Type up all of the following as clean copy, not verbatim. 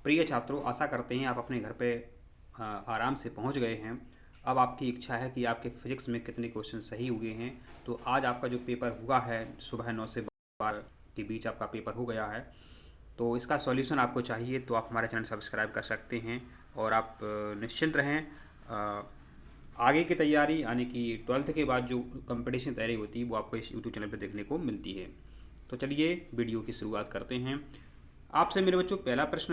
प्रिय छात्रों, आशा करते हैं आप अपने घर पे आराम से पहुंच गए हैं। अब आपकी इच्छा है कि आपके फिजिक्स में कितने क्वेश्चन सही हुए हैं। तो आज आपका जो पेपर हुआ है, सुबह 9 से 12 के बीच आपका पेपर हो गया है। तो इसका सॉल्यूशन आपको चाहिए तो आप हमारा चैनल सब्सक्राइब कर सकते हैं। और आप निश्चिंत रहें। आगे की तैयारी यानी कि 12th के बाद जो कंपटीशन तैयारी होती है वो आपको इस यूट्यूब चैनल पर देखने को मिलती है। तो चलिए वीडियो की शुरुआत करते हैं। आपसे मेरे बच्चों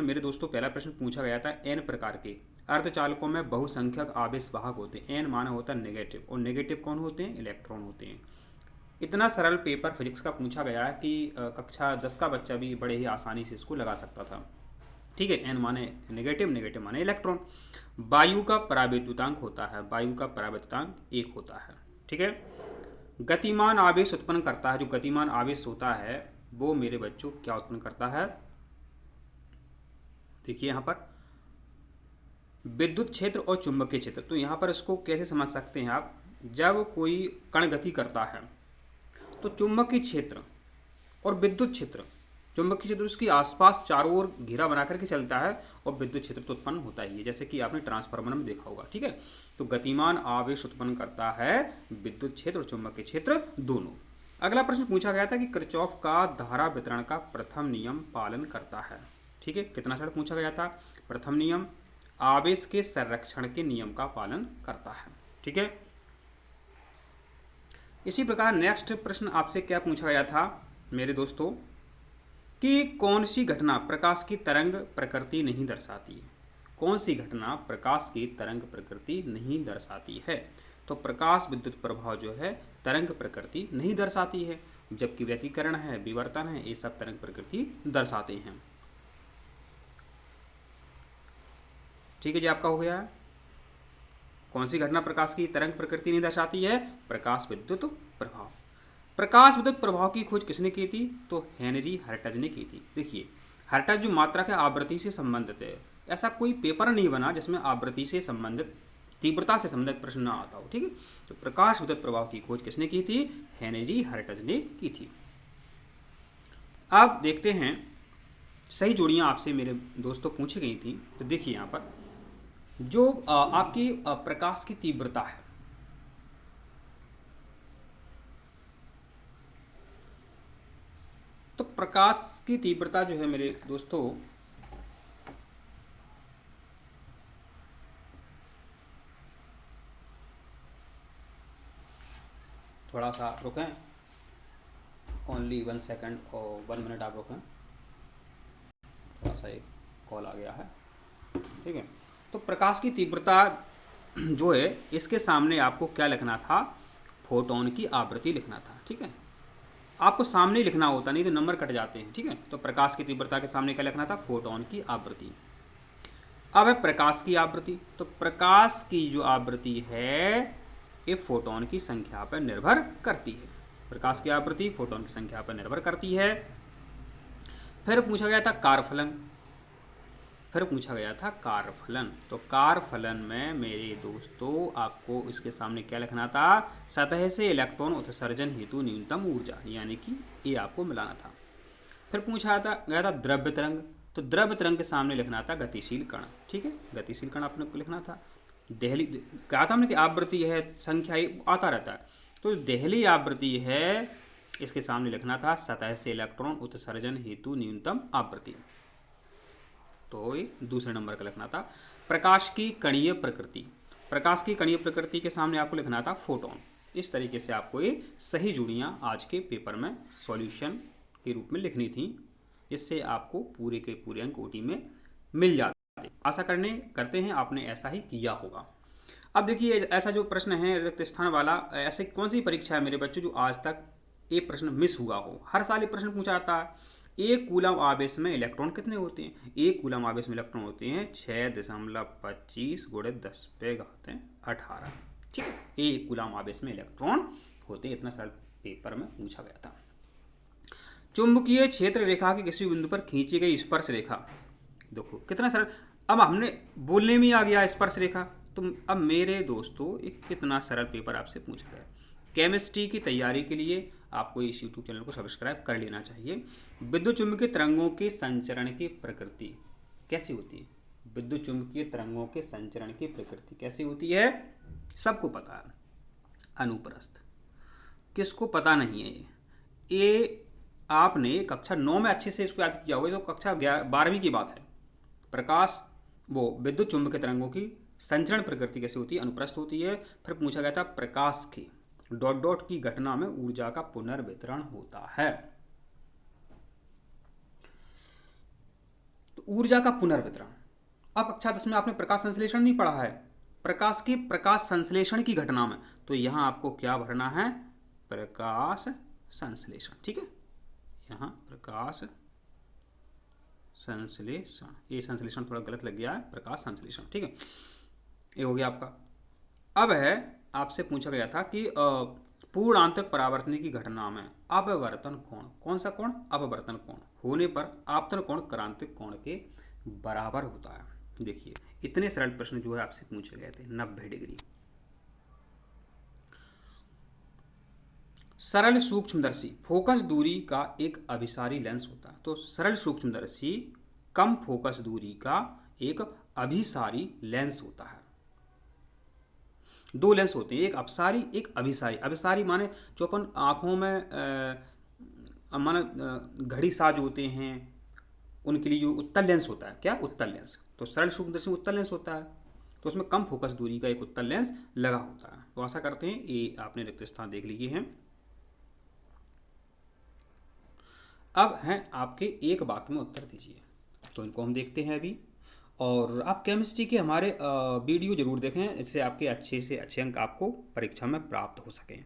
मेरे दोस्तों पहला प्रश्न पूछा गया था, एन प्रकार के अर्धचालकों में बहुसंख्यक आवेश वाहक होते हैं। एन माना होता है नेगेटिव, और नेगेटिव कौन होते हैं? इलेक्ट्रॉन होते हैं। इतना सरल पेपर फिजिक्स का पूछा गया है कि कक्षा 10 का बच्चा भी बड़े ही आसानी से इसको लगा सकता था। ठीक है, एन माने नेगेटिव, नेगेटिव माने इलेक्ट्रॉन। वायु का परावैद्युतांक होता है, वायु का परावैद्युतांक 1 होता है। ठीक है। गतिमान आवेश उत्पन्न करता है, जो गतिमान आवेश होता है वो मेरे बच्चों क्या उत्पन्न करता है? देखिए यहाँ पर विद्युत क्षेत्र और चुंबकीय क्षेत्र। तो यहाँ पर इसको कैसे समझ सकते हैं आप? जब कोई कण गति करता है तो चुंबकीय क्षेत्र और विद्युत क्षेत्र, चुंबकीय क्षेत्र उसके आसपास चारों ओर घेरा बना करके चलता है, और विद्युत क्षेत्र तो उत्पन्न होता ही है, जैसे कि आपने ट्रांसफार्मर में देखा होगा। ठीक है। तो गतिमान आवेश उत्पन्न करता है विद्युत क्षेत्र और चुंबकीय क्षेत्र दोनों। अगला प्रश्न पूछा गया था कि किरचॉफ का धारा वितरण का प्रथम नियम पालन करता है। ठीक है, कितना सरल पूछा गया था। प्रथम नियम आवेश के संरक्षण के नियम का पालन करता है। ठीक है। इसी प्रकार नेक्स्ट प्रश्न आपसे क्या पूछा गया था मेरे दोस्तों, कि कौन सी घटना प्रकाश की तरंग प्रकृति नहीं दर्शाती है? कौन सी घटना प्रकाश की तरंग प्रकृति नहीं दर्शाती है? तो प्रकाश विद्युत प्रभाव जो है तरंग प्रकृति नहीं दर्शाती है, जबकि व्यतिकरण है, विवर्तन है, ये सब तरंग प्रकृति दर्शाते हैं। ठीक है जी, आपका हो गया है। कौन सी घटना प्रकाश की तरंग प्रकृति नहीं दर्शाती है? प्रकाश विद्युत प्रभाव। प्रकाश विद्युत प्रभाव की खोज किसने की थी? तो हेनरी हर्टज ने की थी। देखिए, हर्टज जो मात्रा के आवृत्ति से संबंधित है, ऐसा कोई पेपर नहीं बना जिसमें आवृत्ति से संबंधित, तीव्रता से संबंधित प्रश्न ना आता हो। ठीक है। तो प्रकाश विद्युत प्रभाव की खोज किसने की थी? हेनरी हर्टज ने की थी। अब देखते हैं सही जोड़ियां आपसे मेरे दोस्तों पूछी गई थी। तो देखिए यहाँ पर जो आपकी प्रकाश की तीव्रता है, तो प्रकाश की तीव्रता जो है मेरे दोस्तों, थोड़ा सा रुकें, ओनली 1 सेकेंड और 1 मिनट आप रुकें, थोड़ा सा एक कॉल आ गया है। ठीक है। तो प्रकाश की तीव्रता जो है, इसके सामने आपको क्या लिखना था? फोटोन की आवृत्ति लिखना था। ठीक है, आपको सामने लिखना होता, नहीं तो नंबर कट जाते हैं। ठीक है। तो प्रकाश की तीव्रता के सामने क्या लिखना था? फोटोन की आवृत्ति। अब है प्रकाश की आवृत्ति। तो प्रकाश की जो आवृत्ति है ये फोटोन की संख्या पर निर्भर करती है। प्रकाश की आवृत्ति फोटोन की संख्या पर निर्भर करती है। फिर पूछा गया था कारफलन। तो कारफलन में मेरे दोस्तों आपको इसके सामने क्या लिखना था? सतह से इलेक्ट्रॉन उत्सर्जन हेतु न्यूनतम ऊर्जा, यानी कि ये आपको मिलाना था। फिर पूछा गया था द्रव्य तरंग। तो द्रव्य तरंग के सामने लिखना था गतिशील कण। ठीक है, गतिशील कण आपने को लिखना था। देहली कहा था हमने कि आवृत्ति है, संख्या आता रहता है, तो देहली आवृत्ति है, इसके सामने लिखना था सतह से इलेक्ट्रॉन उत्सर्जन हेतु न्यूनतम आवृत्ति। तो ये दूसरे नंबर का लिखना था। प्रकाश की कणीय प्रकृति के सामने आपको लिखना था फोटोन। इस तरीके से आपको ये सही जोड़ियां आज के पेपर में सॉल्यूशन के रूप में लिखनी थी, जिससे आपको पूरे के पूरे अंक ओटी में मिल जाते। आशा करते हैं आपने ऐसा ही किया होगा। अब देखिए, ऐसा जो प्रश्न है रिक्त स्थान वाला, ऐसे कौन सी परीक्षा है मेरे बच्चों जो आज तक ये प्रश्न मिस हुआ हो? हर साल ये प्रश्न पूछा जाता है। एक कूलम आवेश में इलेक्ट्रॉन कितने होते हैं? एक कूलम आवेश में इलेक्ट्रॉन होते हैं 6.25 × 10⁻18। ठीक है, एक कूलम आवेश में इलेक्ट्रॉन होते हैं। इतना सरल पेपर में पूछा गया था। चुंबकीय क्षेत्र रेखा के किसी बिंदु पर खींची गई स्पर्श रेखा, देखो कितना सरल। अब हमने बोलने में आ गया स्पर्श रेखा। तो अब मेरे दोस्तों एक कितना सरल पेपर आपसे पूछा गया। केमिस्ट्री की तैयारी के लिए आपको इस यूट्यूब चैनल को सब्सक्राइब कर लेना चाहिए। विद्युत चुंबकीय तरंगों के संचरण की प्रकृति, कैसी होती है? विद्युत चुंबकीय तरंगों के संचरण की प्रकृति कैसी होती है? सबको पता है। अनुप्रस्थ, किसको पता नहीं है ये आपने कक्षा 9 में अच्छे से इसको याद किया होगा, तो कक्षा 12वीं की बात है। प्रकाश वो विद्युत चुंबकीय तरंगों की संचरण प्रकृति कैसी होती है? अनुप्रस्थ होती है। फिर पूछा गया था प्रकाश की डॉट डॉट की घटना में ऊर्जा का पुनर्वितरण होता है। तो ऊर्जा का पुनर्वितरण, अब कक्षा 10 में आपने प्रकाश संश्लेषण नहीं पढ़ा है, प्रकाश की प्रकाश संश्लेषण की घटना में, तो यहां आपको क्या भरना है? प्रकाश संश्लेषण। ठीक है, यहां प्रकाश संश्लेषण, ये संश्लेषण थोड़ा गलत लग गया है, प्रकाश संश्लेषण। ठीक है, ये हो गया आपका। अब है आपसे पूछा गया था कि पूर्ण आंतरिक परावर्तन की घटना में अपवर्तन कोण, कौन सा कोण? अपवर्तन कोण होने पर आपतन कोण क्रांतिक कोण के बराबर होता है। देखिए इतने सरल प्रश्न जो है आपसे पूछे गए थे। 90 डिग्री सरल सूक्ष्मदर्शी फोकस दूरी का एक अभिसारी लेंस होता है। तो सरल सूक्ष्मदर्शी कम फोकस दूरी का एक अभिसारी लेंस होता है। दो लेंस होते हैं, एक अपसारी एक अभिसारी। अभिसारी माने जो अपन आँखों में माने घड़ी साज होते हैं उनके लिए जो उत्तल लेंस होता है, क्या? उत्तल लेंस। तो सरल सूक्ष्मदर्शी उत्तल लेंस होता है, तो उसमें कम फोकस दूरी का एक उत्तल लेंस लगा होता है। तो आशा करते हैं ये आपने रिक्त स्थान देख लिए हैं। अब हैं आपके एक वाक्य में उत्तर दीजिए, तो इनको हम देखते हैं अभी। और आप केमिस्ट्री के हमारे वीडियो जरूर देखें, इससे आपके अच्छे से अच्छे अंक आपको परीक्षा में प्राप्त हो सकें।